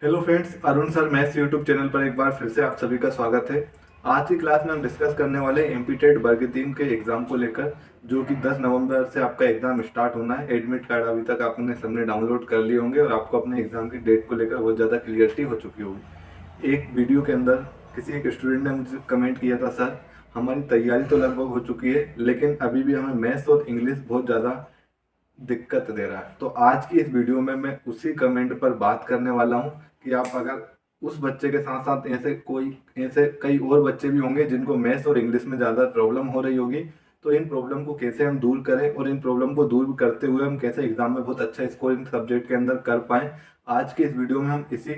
Hello friends, Arun sir maths YouTube channel पर एक बार फिर से आप सभी का स्वागत है। आज की क्लास में हम डिस्कस करने वाले हैं एमपीटेट वर्ग 3 के एग्जाम को लेकर, जो कि 10 नवंबर से आपका एग्जाम स्टार्ट होना है। एडमिट कार्ड अभी तक आपने सबने डाउनलोड कर लिए होंगे और आपको अपने एग्जाम की डेट को लेकर बहुत ज़्यादा क्लियरिटी हो चुकी होगी। एक वीडियो के अंदर किसी एक स्टूडेंट ने मुझे कमेंट किया था, सर हमारी तैयारी तो लगभग हो चुकी है लेकिन अभी भी हमें मैथ्स और इंग्लिश बहुत ज़्यादा दिक्कत दे रहा है। तो आज की इस वीडियो में मैं उसी कमेंट पर बात करने वाला हूं कि आप अगर उस बच्चे के साथ साथ ऐसे कई और बच्चे भी होंगे जिनको मैथ्स और इंग्लिश में ज़्यादा प्रॉब्लम हो रही होगी, तो इन प्रॉब्लम को कैसे हम दूर करें और इन प्रॉब्लम को दूर करते हुए हम कैसे एग्जाम में बहुत अच्छा स्कोर इन सब्जेक्ट के अंदर कर पाएं, आज के इस वीडियो में हम इसी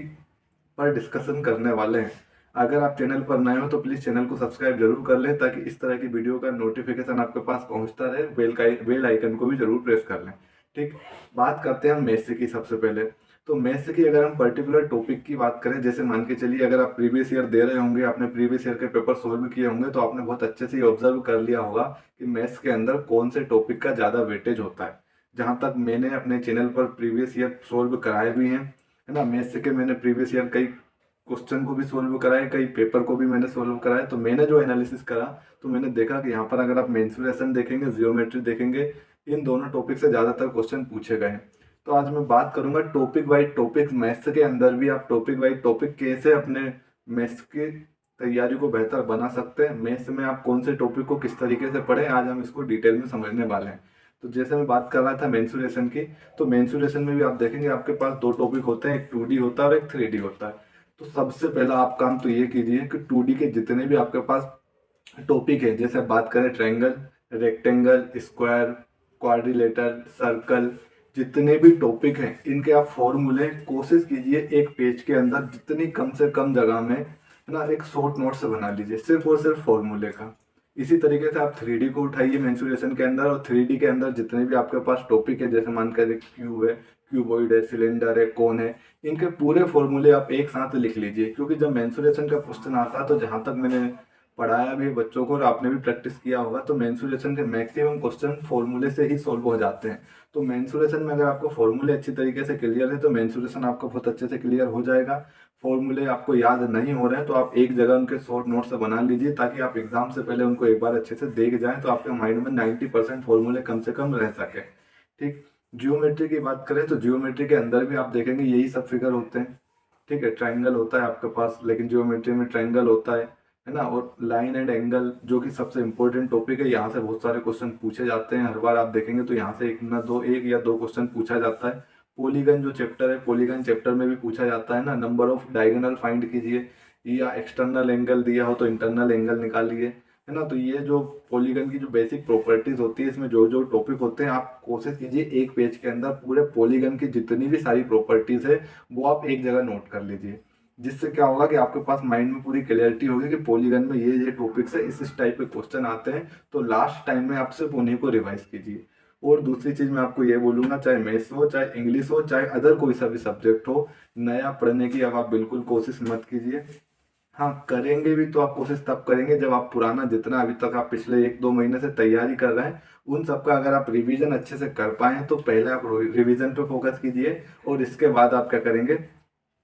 पर डिस्कशन करने वाले हैं। अगर आप चैनल पर नए हो तो प्लीज़ चैनल को सब्सक्राइब जरूर कर लें ताकि इस तरह की वीडियो का नोटिफिकेशन आपके पास पहुंचता रहे। बेल आइकन को भी जरूर प्रेस कर लें। ठीक, बात करते हैं हम मैथ्स की। सबसे पहले तो मैथ्स की अगर हम पर्टिकुलर टॉपिक की बात करें, जैसे मान के चलिए अगर आप प्रीवियस ईयर दे रहे होंगे, आपने प्रीवियस ईयर के पेपर सोल्व किए होंगे, तो आपने बहुत अच्छे से ऑब्जर्व कर लिया होगा कि मैथ्स के अंदर कौन से टॉपिक का ज़्यादा वेटेज होता है। जहाँ तक मैंने अपने चैनल पर प्रीवियस ईयर सोल्व कराए भी हैं, है ना, मैथ्स के मैंने प्रीवियस ईयर कई क्वेश्चन को भी सोल्व कराए, कई पेपर को भी मैंने सोल्व कराया। तो मैंने जो एनालिसिस करा, तो मैंने देखा कि यहाँ पर अगर आप मेंसुरेशन देखेंगे, जियोमेट्री देखेंगे, इन दोनों टॉपिक से ज़्यादातर क्वेश्चन पूछे गए हैं। तो आज मैं बात करूंगा टॉपिक वाइज टॉपिक, मैथ्स के अंदर भी आप टॉपिक वाइज टॉपिक कैसे अपने मैथ्स की तैयारी को बेहतर बना सकते हैं। मैथ्स में आप कौन से टॉपिक को किस तरीके से पढ़ें, आज हम इसको डिटेल में समझने वाले हैं। तो जैसे मैं बात कर रहा था मेंसुरेशन की, तो मेंसुरेशन में भी आप देखेंगे आपके पास दो टॉपिक होते हैं, एक 2D होता है और एक 3D होता है। तो सबसे पहला आप काम तो ये कीजिए कि 2D के जितने भी आपके पास टॉपिक है, जैसे बात करें triangle, rectangle, square, quadrilateral, circle, जितने भी टॉपिक हैं इनके आप फॉर्मूले कोशिश कीजिए एक पेज के अंदर जितनी कम से कम जगह में, है ना, एक शॉर्ट नोट से बना लीजिए सिर्फ और सिर्फ फॉर्मूले का। इसी तरीके से आप 3D को उठाइए मेंसुरेशन के अंदर, और 3D के अंदर जितने भी आपके पास टॉपिक है, जैसे मान कर क्यूब है, क्यूबॉइड है, सिलेंडर है, कोन है, इनके पूरे फॉर्मूले आप एक साथ लिख लीजिए। क्योंकि जब मेंसुरेशन का क्वेश्चन आता है, तो जहाँ तक मैंने पढ़ाया भी बच्चों को और आपने भी प्रैक्टिस किया होगा, तो मेंसुरेशन के मैक्सिमम क्वेश्चन फॉर्मूले से ही सोल्व हो जाते हैं। तो मेंसुरेशन में अगर आपको फॉर्मूले अच्छी तरीके से क्लियर है तो मेंसुरेशन आपको बहुत अच्छे से क्लियर हो जाएगा। फॉर्मूले आपको याद नहीं हो रहे हैं तो आप एक जगह उनके शॉर्ट नोट से बना लीजिए, ताकि आप एग्जाम से पहले उनको एक बार अच्छे से देख जाएं, तो आपके माइंड में 90% फॉर्मूले कम से कम रह सके। ठीक, जियोमेट्री की बात करें तो जियोमेट्री के अंदर भी आप देखेंगे यही सब फिगर होते हैं। ठीक है, ट्राइंगल होता है आपके पास, लेकिन जियोमेट्री में ट्राइंगल होता है ना, और लाइन एंड एंगल जो कि सबसे इंपॉर्टेंट टॉपिक है, यहाँ से बहुत सारे क्वेश्चन पूछे जाते हैं। हर बार आप देखेंगे तो यहाँ से एक या दो क्वेश्चन पूछा जाता है। पॉलीगन जो चैप्टर है, पॉलीगन चैप्टर में भी पूछा जाता है ना, नंबर ऑफ डायगोनल फाइंड कीजिए, या एक्सटर्नल एंगल दिया हो तो इंटरनल एंगल निकालिए, है ना। तो ये जो पॉलीगन की जो बेसिक प्रॉपर्टीज होती है, इसमें जो जो टॉपिक होते हैं, आप कोशिश कीजिए एक पेज के अंदर पूरे पॉलीगन की जितनी भी सारी प्रॉपर्टीज है वो आप एक जगह नोट कर लीजिए। जिससे क्या होगा कि आपके पास माइंड में पूरी क्लियरिटी होगी कि पॉलीगन में ये टॉपिक्स है, इस टाइप के क्वेश्चन आते हैं। तो लास्ट टाइम में आप सिर्फ उन्हीं को रिवाइज कीजिए। और दूसरी चीज मैं आपको ये बोलूंगा, चाहे मैथ्स हो, चाहे इंग्लिश हो, चाहे अदर कोई सा भी सब्जेक्ट हो, नया पढ़ने की अब आप बिल्कुल कोशिश मत कीजिए। हाँ, करेंगे भी तो आप कोशिश तब करेंगे जब आप पुराना जितना अभी तक आप पिछले एक दो महीने से तैयारी कर रहे हैं, उन सबका अगर आप रिवीजन अच्छे से कर पाए तो पहले आप रिवीजन पे फोकस कीजिए, और इसके बाद आप क्या करेंगे,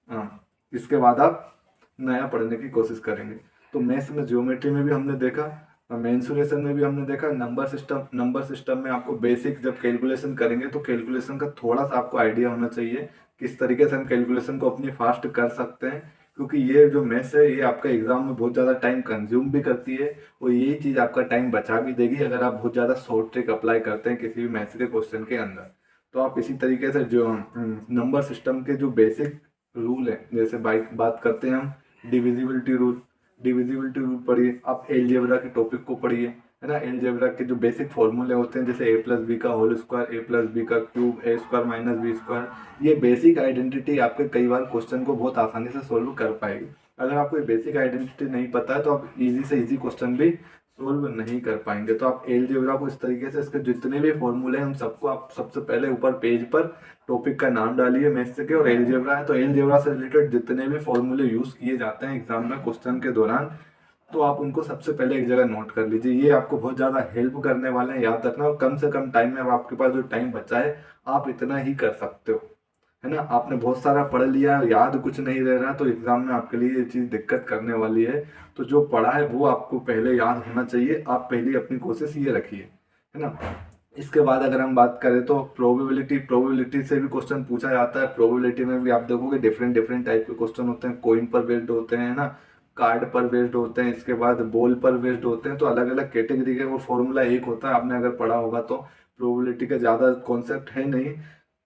हाँ, इसके बाद आप नया पढ़ने की कोशिश करेंगे। तो मैथ्स में ज्योमेट्री में भी हमने देखा, मेंसुरेशन में भी हमने देखा, नंबर सिस्टम में आपको बेसिक जब कैलकुलेशन करेंगे तो कैलकुलेशन का थोड़ा सा आपको आइडिया होना चाहिए, किस तरीके से हम कैलकुलेशन को अपनी फास्ट कर सकते हैं। क्योंकि ये जो मैथ्स है ये आपका एग्जाम में बहुत ज़्यादा टाइम कंज्यूम भी करती है, और यही चीज़ आपका टाइम बचा भी देगी अगर आप बहुत ज़्यादा शॉर्ट ट्रिक अप्लाई करते हैं किसी भी मैथ्स के क्वेश्चन के अंदर। तो आप इसी तरीके से जो नंबर सिस्टम के जो बेसिक रूल है, जैसे बात करते हैं हम डिविजिबिलिटी रूल, डिविजिबिलिटी रूल पढ़िए। आप एलजेब्रा के टॉपिक को पढ़िए, है ना। एलजेब्रा के जो बेसिक फॉर्मूले होते हैं, जैसे ए प्लस बी का होल स्क्वायर, ए प्लस बी का क्यूब, ए स्क्वायर माइनस बी स्क्वायर, ये बेसिक आइडेंटिटी आपके कई बार क्वेश्चन को बहुत आसानी से सोल्व कर पाएगी। अगर आपको ये बेसिक आइडेंटिटी नहीं पता है तो आप इजी से इजी क्वेश्चन भी सोल्व नहीं कर पाएंगे। तो आप एलजेब्रा को इस तरीके से, इसके जितने भी फॉर्मूले हैं उन सबको आप सबसे पहले ऊपर पेज पर टॉपिक का नाम डालिए मैथ्स के, और एलजेब्रा है तो एलजेब्रा से रिलेटेड जितने भी फॉर्मूले यूज किए जाते हैं एग्जाम में क्वेश्चन के दौरान, तो आप उनको सबसे पहले एक जगह नोट कर लीजिए। ये आपको बहुत ज़्यादा हेल्प करने वाले हैं, याद रखना। और कम से कम टाइम में, अब आपके पास जो टाइम बचा है आप इतना ही कर सकते हो, है ना। आपने बहुत सारा पढ़ लिया, याद कुछ नहीं रह रहा, तो एग्जाम में आपके लिए ये चीज़ दिक्कत करने वाली है। तो जो पढ़ा है वो आपको पहले याद होना चाहिए, आप पहले अपनी कोशिश ये रखिए, है ना। इसके बाद अगर हम बात करें तो प्रोबेबिलिटी से भी क्वेश्चन पूछा जाता है। प्रोबेबिलिटी में भी आप देखोगे डिफरेंट डिफरेंट टाइप के क्वेश्चन होते हैं, कॉइन पर बेस्ड होते हैं ना, कार्ड पर बेस्ड होते हैं, इसके बाद बॉल पर बेस्ड होते हैं। तो अलग अलग कैटेगरी के वो फॉर्मूला एक होता है, आपने अगर पढ़ा होगा तो। प्रोबेबिलिटी का ज़्यादा कॉन्सेप्ट है नहीं,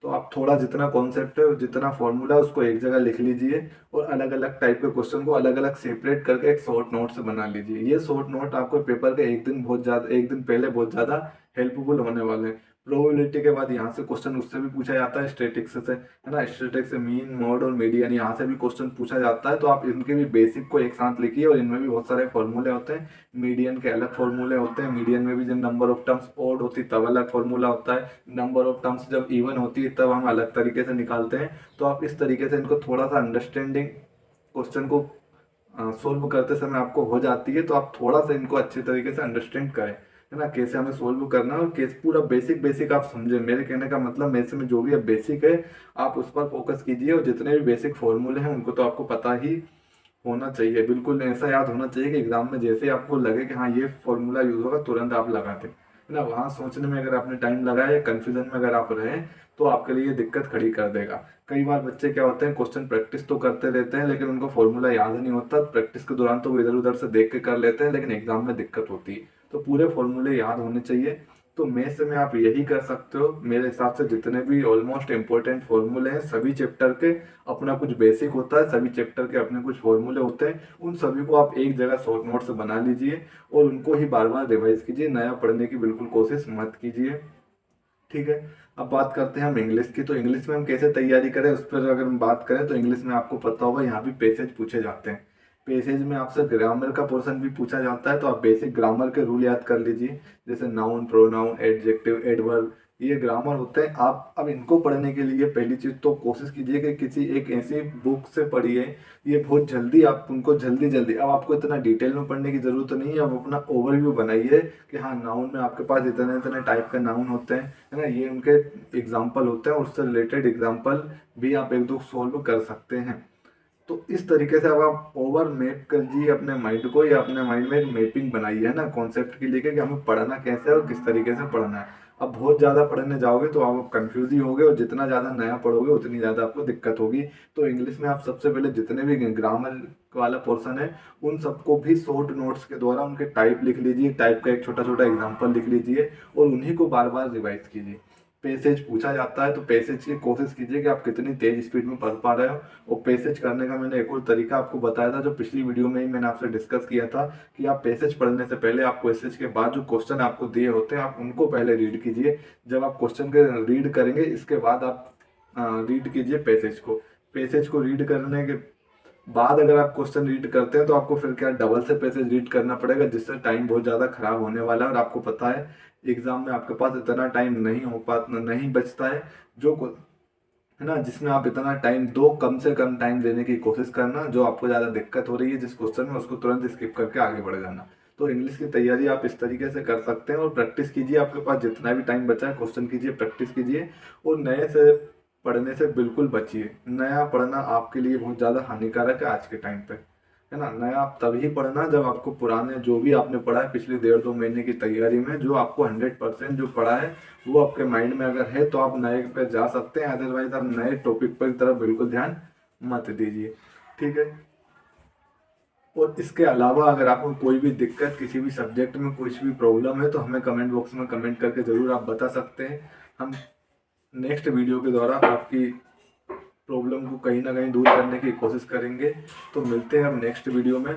तो आप थोड़ा जितना कॉन्सेप्ट है और जितना फॉर्मूला है उसको एक जगह लिख लीजिए, और अलग अलग टाइप के क्वेश्चन को अलग अलग सेपरेट करके एक शॉर्ट नोट से बना लीजिए। ये शॉर्ट नोट आपको पेपर के एक दिन पहले बहुत ज़्यादा हेल्पफुल होने वाले हैं। प्रोबेबिलिटी के बाद यहाँ से क्वेश्चन उससे भी पूछा जाता है, स्टैटिक्स से, है ना। स्टैटिक्स से मीन, मोड और मीडियन, यहाँ से भी क्वेश्चन पूछा जाता है। तो आप इनके भी बेसिक को एक साथ लिखिए, और इनमें भी बहुत सारे फॉर्मूले होते हैं। मीडियन के अलग फॉर्मूले होते हैं, मीडियन में भी जब नंबर ऑफ टर्म्स ओड होती है तब अलग फॉर्मूला होता है, नंबर ऑफ टर्म्स जब इवन होती है तब हम अलग तरीके से निकालते हैं। तो आप इस तरीके से इनको थोड़ा सा अंडरस्टैंडिंग क्वेश्चन को सोल्व करते समय आपको हो जाती है। तो आप थोड़ा सा इनको अच्छे तरीके से अंडरस्टैंड करें, है ना, कैसे हमें सोल्व करना है, और केस पूरा बेसिक बेसिक आप समझे। मेरे कहने का मतलब मैथ्स में जो भी अब बेसिक है आप उस पर फोकस कीजिए, और जितने भी बेसिक फॉर्मूले हैं उनको तो आपको पता ही होना चाहिए, बिल्कुल ऐसा याद होना चाहिए कि एग्जाम में जैसे ही आपको लगे कि हाँ ये फॉर्मूला यूज होगा तुरंत आप लगा दें, है ना। वहाँ सोचने में अगर आपने टाइम लगाया या कन्फ्यूजन में अगर आप रहे तो आपके लिए दिक्कत खड़ी कर देगा। कई बार बच्चे क्या होते हैं, क्वेश्चन प्रैक्टिस तो करते रहते हैं लेकिन उनको फॉर्मूला याद नहीं होता। प्रैक्टिस के दौरान तो वो इधर उधर से देख के कर लेते हैं, लेकिन एग्जाम में दिक्कत होती है। तो पूरे फॉर्मूले याद होने चाहिए। तो मैथ्स में आप यही कर सकते हो मेरे हिसाब से। जितने भी ऑलमोस्ट इंपॉर्टेंट फॉर्मूले हैं सभी चैप्टर के, अपना कुछ बेसिक होता है, सभी चैप्टर के अपने कुछ फॉर्मूले होते हैं, उन सभी को आप एक जगह शॉर्ट नोट से बना लीजिए, और उनको ही बार बार रिवाइज कीजिए। नया पढ़ने की बिल्कुल कोशिश मत कीजिए, ठीक है। अब बात करते हैं हम इंग्लिश की। तो इंग्लिश में हम कैसे तैयारी करें उस पर अगर हम बात करें तो इंग्लिश में आपको पता होगा यहाँ भी पैसेज पूछे जाते हैं। पैसेज में आपसे ग्रामर का पोर्शन भी पूछा जाता है, तो आप बेसिक ग्रामर के रूल याद कर लीजिए, जैसे नाउन, प्रोनाउन, एडजेक्टिव, एडवर्ब, ये ग्रामर होते हैं। आप अब इनको पढ़ने के लिए पहली चीज तो कोशिश कीजिए कि किसी एक ऐसी बुक से पढ़िए, ये बहुत जल्दी आप उनको जल्दी जल्दी, अब आपको इतना डिटेल में पढ़ने की जरूरत नहीं है। अब अपना ओवरव्यू बनाइए कि हाँ नाउन में आपके पास इतने इतने टाइप के नाउन होते हैं, है ना, ये उनके एग्जाम्पल होते हैं, उससे रिलेटेड एग्जाम्पल भी आप एक दो सोल्व कर सकते हैं। तो इस तरीके से अब आप ओवर मैप कीजिए अपने माइंड को, या अपने माइंड में एक मैपिंग बनाइए, है ना, कॉन्सेप्ट के लिए कि हमें पढ़ना कैसे है और किस तरीके से पढ़ना है। अब बहुत ज़्यादा पढ़ने जाओगे तो आप कंफ्यूज ही होगे, और जितना ज़्यादा नया पढ़ोगे उतनी ज़्यादा आपको दिक्कत होगी। तो इंग्लिश में आप सबसे पहले जितने भी ग्रामर वाला पोर्शन है उन सबको भी शॉर्ट नोट्स के द्वारा उनके टाइप लिख लीजिए, टाइप का एक छोटा छोटा एग्जाम्पल लिख लीजिए, और उन्हीं को बार बार रिवाइज कीजिए। पैसेज पूछा जाता है तो पैसेज की कोशिश कीजिए कि आप कितनी तेज स्पीड में पढ़ पा रहे हो। और पैसेज करने का मैंने एक और तरीका आपको बताया था जो पिछली वीडियो में ही मैंने आपसे डिस्कस किया था, कि आप पैसेज पढ़ने से पहले आप पैसेज के बाद जो क्वेश्चन आपको दिए होते हैं आप उनको पहले रीड कीजिए। जब आप क्वेश्चन के रीड करेंगे इसके बाद आप रीड कीजिए पैसेज को। पैसेज को रीड करने के बाद अगर आप क्वेश्चन रीड करते हैं तो आपको फिर क्या डबल से पैसेज रीड करना पड़ेगा, जिससे टाइम बहुत ज़्यादा खराब होने वाला है। और आपको पता है एग्जाम में आपके पास इतना टाइम नहीं बचता है, जो है ना, जिसमें आप इतना टाइम दो, कम से कम टाइम देने की कोशिश करना। जो आपको ज़्यादा दिक्कत हो रही है जिस क्वेश्चन में, उसको तुरंत स्किप करके आगे बढ़ जाना। तो इंग्लिश की तैयारी आप इस तरीके से कर सकते हैं, और प्रैक्टिस कीजिए। आपके पास जितना भी टाइम बचा है क्वेश्चन कीजिए, प्रैक्टिस कीजिए, और नए से पढ़ने से बिल्कुल बचिए। नया पढ़ना आपके लिए बहुत ज़्यादा हानिकारक है आज के टाइम पे, है ना। नया आप तभी पढ़ना जब आपको पुराने जो भी आपने पढ़ा है पिछले 1.5-2 महीने की तैयारी में, जो आपको 100% जो पढ़ा है वो आपके माइंड में अगर है तो आप नए पे जा सकते हैं, अदरवाइज आप नए टॉपिक पर तरफ बिल्कुल ध्यान मत दीजिए, ठीक है। और इसके अलावा अगर आपको कोई भी दिक्कत किसी भी सब्जेक्ट में कुछ भी प्रॉब्लम है तो हमें कमेंट बॉक्स में कमेंट करके ज़रूर आप बता सकते हैं। हम नेक्स्ट वीडियो के द्वारा आपकी प्रॉब्लम को कहीं ना कहीं दूर करने की कोशिश करेंगे। तो मिलते हैं हम नेक्स्ट वीडियो में।